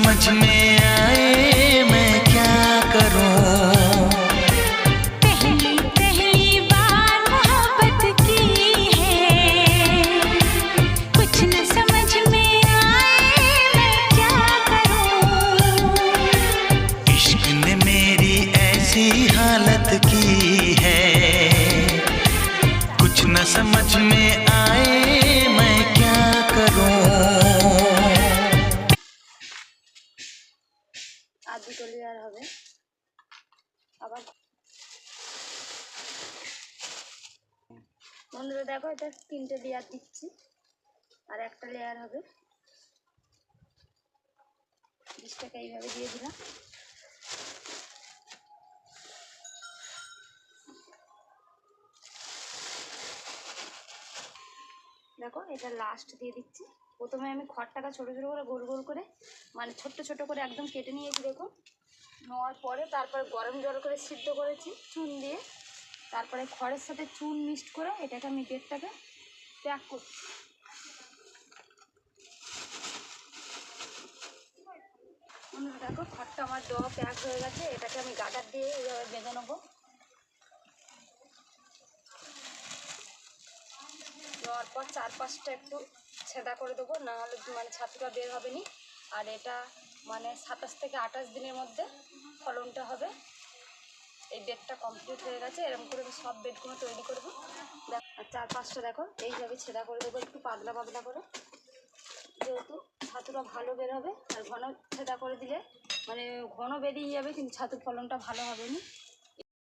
समझ में आए मैं क्या करूं। पहली पहली बार मोहब्बत की है, कुछ न समझ में आए मैं क्या करूं। इश्क ने मेरी ऐसी हालत की है, कुछ न समझ में आए मैं क्या करूं। আর দুটো লেয়ার হবে। আবার বন্ধুরা দেখো, এটা 3টে লেয়ার দিচ্ছি, আর একটা লেয়ার হবে। 20 টাকা এইভাবে দিয়ে দিলাম। দেখো, এটা লাস্ট দিয়ে দিচ্ছি। প্রথমে আমি খড়টাকে ছোট ছোট করে গোল গোল করে, মানে ছোট্ট ছোট করে একদম কেটে নিয়েছি। দেখুন, নেওয়ার পরে তারপরে গরম জল করে সিদ্ধ করেছি চুন দিয়ে। তারপরে খড়ের সাথে চুন মিক্সড করে এটাকে আমি বেডটাকে প্যাক করছি। দেখো, খড়টা আমার দেওয়া প্যাক হয়ে গেছে। এটাকে আমি গার্ডার দিয়ে এইভাবে বেঁধে নেবো। নেওয়ার পর 4-5টা একটু ছেদা করে দেবো, না হলে মানে ছাতুটা বের হবে নি। আর এটা মানে 27 থেকে 28 দিনের মধ্যে ফলনটা হবে। এই বেডটা কমপ্লিট হয়ে গেছে। এরকম করে আমি সব বেডগুলো তৈরি করবো। আর 4-5টা দেখো এইভাবে ছেদা করে দেবো, একটু পাতলা পাতলা করে, যেহেতু ছাতুটা ভালো বের হবে। আর ঘন ছেদা করে দিলে মানে ঘন বেরিয়ে যাবে, কিন্তু ছাতুর ফলনটা ভালো হবে না।